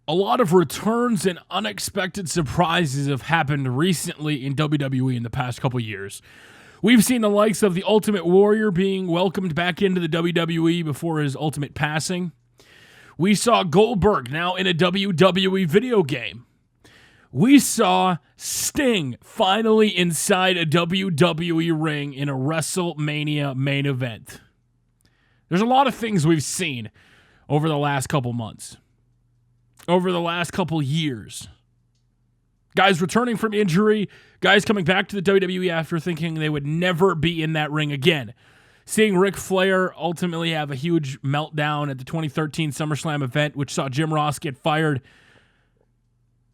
a lot of returns and unexpected surprises have happened recently in WWE in the past couple years. We've seen the likes of the Ultimate Warrior being welcomed back into the WWE before his ultimate passing. We saw Goldberg now in a WWE video game. We saw Sting finally inside a WWE ring in a WrestleMania main event. There's a lot of things we've seen over the last couple months, over the last couple years. Guys returning from injury, guys coming back to the WWE after thinking they would never be in that ring again. Seeing Ric Flair ultimately have a huge meltdown at the 2013 SummerSlam event, which saw Jim Ross get fired.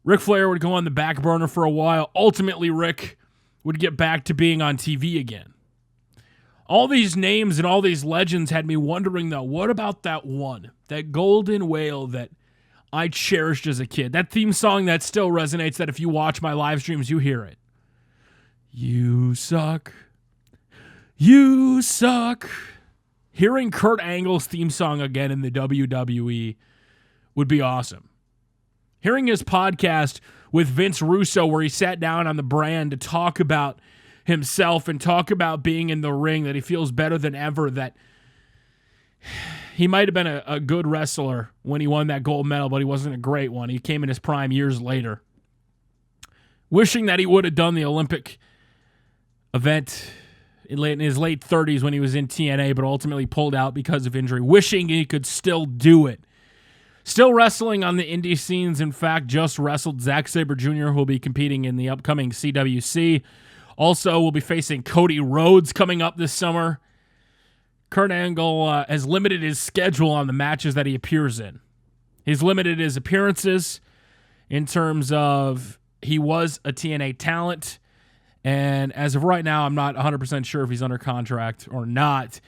Ric Flair would go on the back burner for a while. Ultimately, Rick would get back to being on TV again. All these names and all these legends had me wondering, though, what about that one, that golden whale that I cherished as a kid? That theme song that still resonates, that if you watch my live streams, you hear it. You suck. You suck. Hearing Kurt Angle's theme song again in the WWE would be awesome. Hearing his podcast with Vince Russo where he sat down on the brand to talk about himself and talk about being in the ring, that he feels better than ever, that he might have been a good wrestler when he won that gold medal, but he wasn't a great one. He came in his prime years later. Wishing that he would have done the Olympic event in his late 30s when he was in TNA, but ultimately pulled out because of injury. Wishing he could still do it. Still wrestling on the indie scenes. In fact, just wrestled Zack Sabre Jr., who will be competing in the upcoming CWC. Also, we'll be facing Cody Rhodes coming up this summer. Kurt Angle has limited his schedule on the matches that he appears in. He's limited his appearances in terms of he was a TNA talent. And as of right now, I'm not 100% sure if he's under contract or not.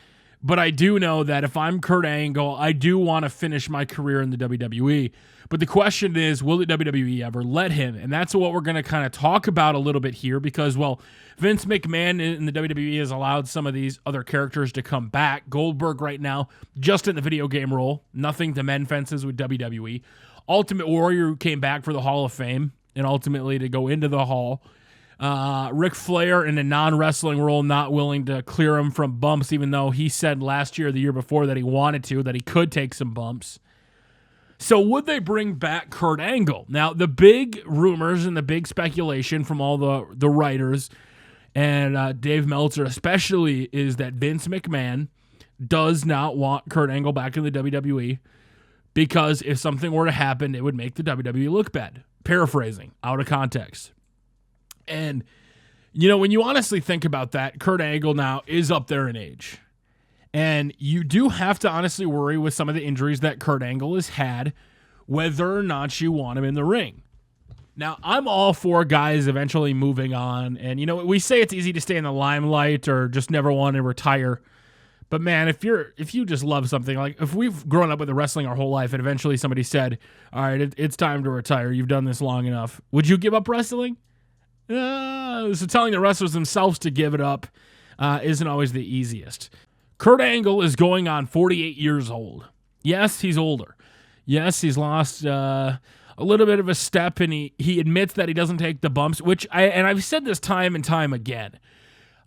But I do know that if I'm Kurt Angle, I do want to finish my career in the WWE. But the question is, will the WWE ever let him? And that's what we're going to kind of talk about a little bit here because, well, Vince McMahon in the WWE has allowed some of these other characters to come back. Goldberg right now, just in the video game role, nothing to mend fences with WWE. Ultimate Warrior, who came back for the Hall of Fame and ultimately to go into the Hall. Ric Flair in a non-wrestling role, not willing to clear him from bumps, even though he said last year, the year before, that he wanted to, that he could take some bumps. So would they bring back Kurt Angle? Now, the big rumors and the big speculation from all the writers, and Dave Meltzer especially, is that Vince McMahon does not want Kurt Angle back in the WWE because if something were to happen, it would make the WWE look bad. Paraphrasing, out of context. And, you know, when you honestly think about that, Kurt Angle now is up there in age. And you do have to honestly worry with some of the injuries that Kurt Angle has had, whether or not you want him in the ring. Now, I'm all for guys eventually moving on. And, you know, we say it's easy to stay in the limelight or just never want to retire. But, man, if you just love something, like if we've grown up with the wrestling our whole life and eventually somebody said, all right, it's time to retire, you've done this long enough, would you give up wrestling? So telling the wrestlers themselves to give it up isn't always the easiest. Kurt Angle is going on 48 years old. Yes, he's older. Yes, he's lost a little bit of a step, and he admits that he doesn't take the bumps, and I've said this time and time again.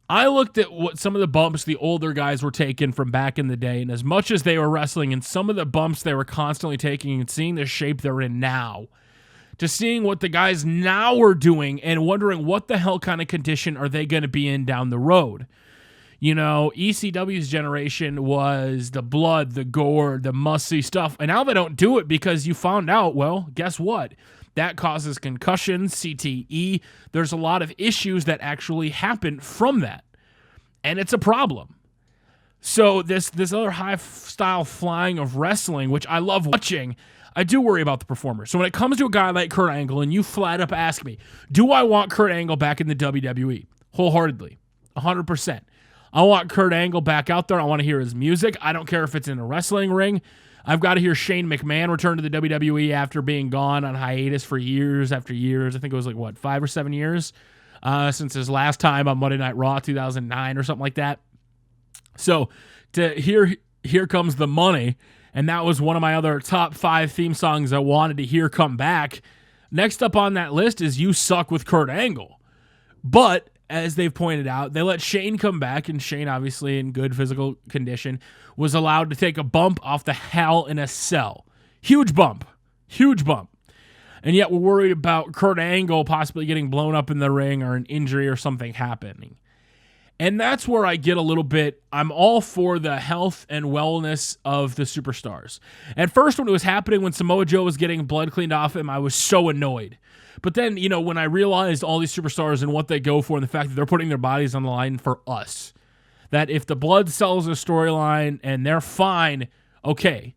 I looked at what some of the bumps the older guys were taking from back in the day, and as much as they were wrestling, and some of the bumps they were constantly taking and seeing the shape they're in now, to seeing what the guys now are doing and wondering what the hell kind of condition are they going to be in down the road. You know, ECW's generation was the blood, the gore, the musty stuff, and now they don't do it because you found out, well, guess what? That causes concussions, CTE. There's a lot of issues that actually happen from that, and it's a problem. So this other high-style flying of wrestling, which I love watching, I do worry about the performers. So when it comes to a guy like Kurt Angle, and you flat up ask me, do I want Kurt Angle back in the WWE? Wholeheartedly, 100%. I want Kurt Angle back out there. I want to hear his music. I don't care if it's in a wrestling ring. I've got to hear Shane McMahon return to the WWE after being gone on hiatus for years after years. I think it was like, 5 or 7 years since his last time on Monday Night Raw, 2009 or something like that. So to hear Comes the Money, And that was one of my other top 5 theme songs I wanted to hear come back. Next up on that list is You Suck with Kurt Angle. But as they've pointed out, they let Shane come back, and Shane, obviously in good physical condition, was allowed to take a bump off the Hell in a Cell. Huge bump. Huge bump. And yet we're worried about Kurt Angle possibly getting blown up in the ring or an injury or something happening. And that's where I get a little bit, I'm all for the health and wellness of the superstars. At first, when it was happening, when Samoa Joe was getting blood cleaned off him, I was so annoyed. But then, when I realized all these superstars and what they go for and the fact that they're putting their bodies on the line for us, that if the blood sells a storyline and they're fine, okay.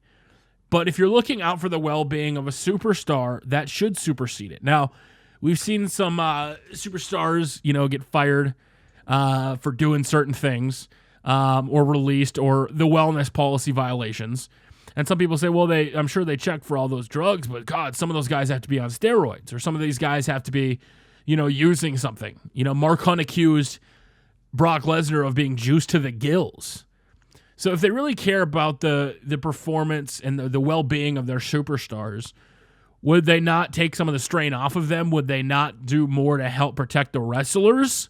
But if you're looking out for the well-being of a superstar, that should supersede it. Now, we've seen some superstars, get fired for doing certain things or released or the wellness policy violations. And some people say, well, I'm sure they check for all those drugs, but God, some of those guys have to be on steroids or some of these guys have to be, using something. Mark Hunt accused Brock Lesnar of being juiced to the gills. So if they really care about the performance and the well-being of their superstars, would they not take some of the strain off of them? Would they not do more to help protect the wrestlers?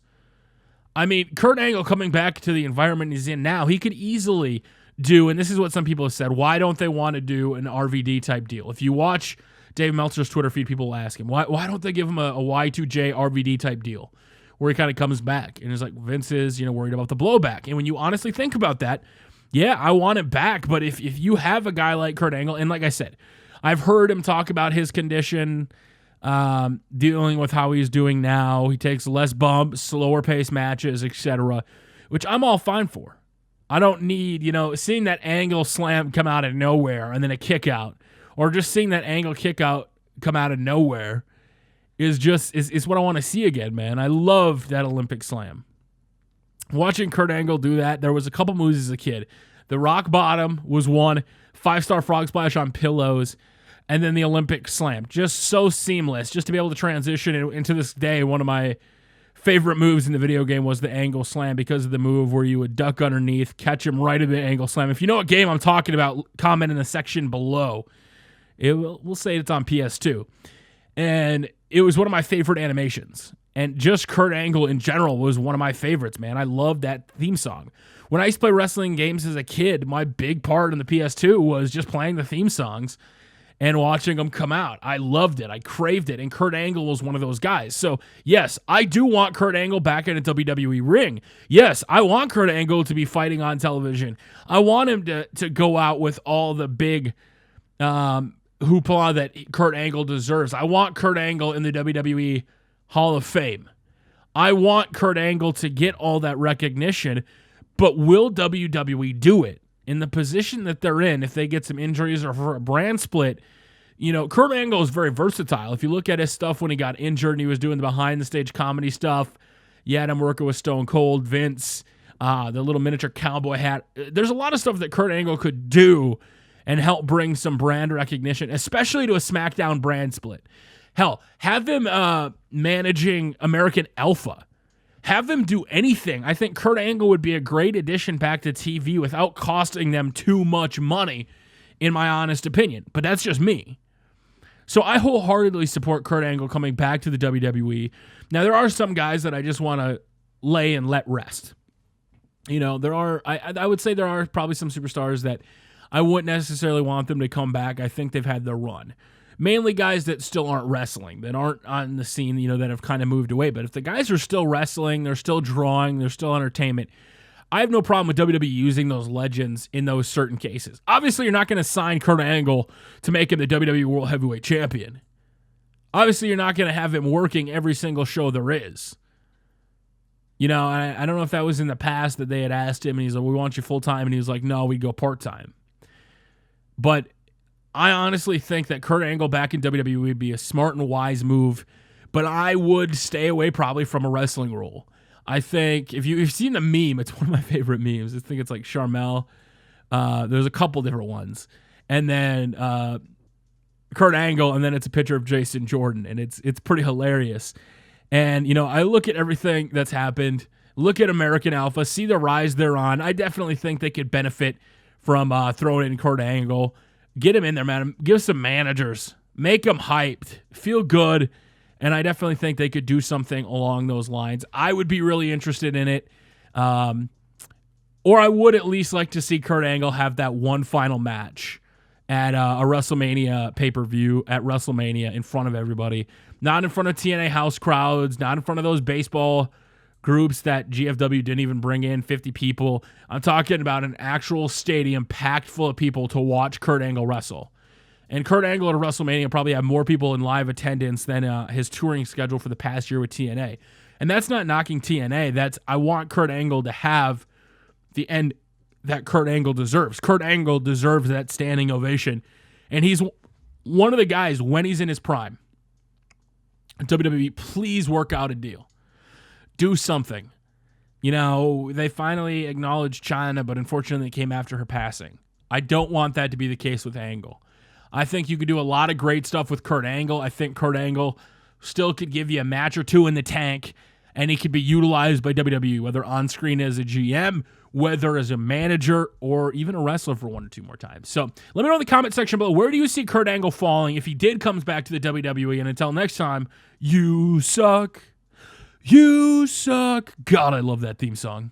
I mean, Kurt Angle coming back to the environment he's in now, he could easily do, and this is what some people have said, why don't they want to do an RVD type deal? If you watch Dave Meltzer's Twitter feed, people ask him, why don't they give him a Y2J RVD type deal where he kind of comes back? And it's like, Vince is, worried about the blowback. And when you honestly think about that, yeah, I want it back. But if you have a guy like Kurt Angle, and like I said, I've heard him talk about his condition, dealing with how he's doing now. He takes less bumps, slower pace matches, etc., which I'm all fine for. I don't need, seeing that Angle slam come out of nowhere and then a kick out, or just seeing that Angle kick out come out of nowhere is what I want to see again, man. I love that Olympic slam. Watching Kurt Angle do that, there was a couple moves as a kid. The rock bottom was one, 5-star frog splash on pillows, and then the Olympic slam. Just so seamless, just to be able to transition into this day. One of my favorite moves in the video game was the Angle slam because of the move where you would duck underneath, catch him right at the Angle slam. If you know what game I'm talking about, comment in the section below. We'll say it's on PS2. And it was one of my favorite animations. And just Kurt Angle in general was one of my favorites, man. I love that theme song. When I used to play wrestling games as a kid, my big part in the PS2 was just playing the theme songs and watching them come out. I loved it. I craved it. And Kurt Angle was one of those guys. So, yes, I do want Kurt Angle back in a WWE ring. Yes, I want Kurt Angle to be fighting on television. I want him to go out with all the big hoopla that Kurt Angle deserves. I want Kurt Angle in the WWE Hall of Fame. I want Kurt Angle to get all that recognition, but will WWE do it? In the position that they're in, if they get some injuries or for a brand split, Kurt Angle is very versatile. If you look at his stuff when he got injured and he was doing the behind-the-stage comedy stuff, I'm working with Stone Cold, Vince, the little miniature cowboy hat. There's a lot of stuff that Kurt Angle could do and help bring some brand recognition, especially to a SmackDown brand split. Hell, have him managing American Alpha. Have them do anything. I think Kurt Angle would be a great addition back to TV without costing them too much money, in my honest opinion. But that's just me. So I wholeheartedly support Kurt Angle coming back to the WWE. Now, there are some guys that I just want to lay and let rest. I would say there are probably some superstars that I wouldn't necessarily want them to come back. I think they've had their run. Mainly guys that still aren't wrestling, that aren't on the scene, that have kind of moved away. But if the guys are still wrestling, they're still drawing, they're still entertainment, I have no problem with WWE using those legends in those certain cases. Obviously, you're not going to sign Kurt Angle to make him the WWE World Heavyweight Champion. Obviously, you're not going to have him working every single show there is. I don't know if that was in the past that they had asked him, and he's like, we want you full-time, and he was like, no, we go part-time. But I honestly think that Kurt Angle back in WWE would be a smart and wise move, but I would stay away probably from a wrestling role. I think if you've seen the meme, it's one of my favorite memes. I think it's like Charmel. There's a couple different ones. And then Kurt Angle, and then it's a picture of Jason Jordan, and it's pretty hilarious. And, I look at everything that's happened, look at American Alpha, see the rise they're on. I definitely think they could benefit from throwing in Kurt Angle. Get him in there, man. Give us some managers. Make them hyped. Feel good. And I definitely think they could do something along those lines. I would be really interested in it. Or I would at least like to see Kurt Angle have that one final match at a WrestleMania pay-per-view at WrestleMania in front of everybody. Not in front of TNA house crowds, not in front of those baseball groups that GFW didn't even bring in 50 people. I'm talking about an actual stadium packed full of people to watch Kurt Angle wrestle. And Kurt Angle at WrestleMania probably had more people in live attendance than his touring schedule for the past year with TNA. And that's not knocking TNA. I want Kurt Angle to have the end that Kurt Angle deserves. Kurt Angle deserves that standing ovation. And he's one of the guys when he's in his prime. WWE, please work out a deal. Do something. You know, they finally acknowledged China, but unfortunately it came after her passing. I don't want that to be the case with Angle. I think you could do a lot of great stuff with Kurt Angle. I think Kurt Angle still could give you a match or two in the tank, and he could be utilized by WWE, whether on screen as a GM, whether as a manager, or even a wrestler for one or two more times. So let me know in the comment section below, where do you see Kurt Angle falling if he did comes back to the WWE? And until next time, you suck. You suck. God, I love that theme song.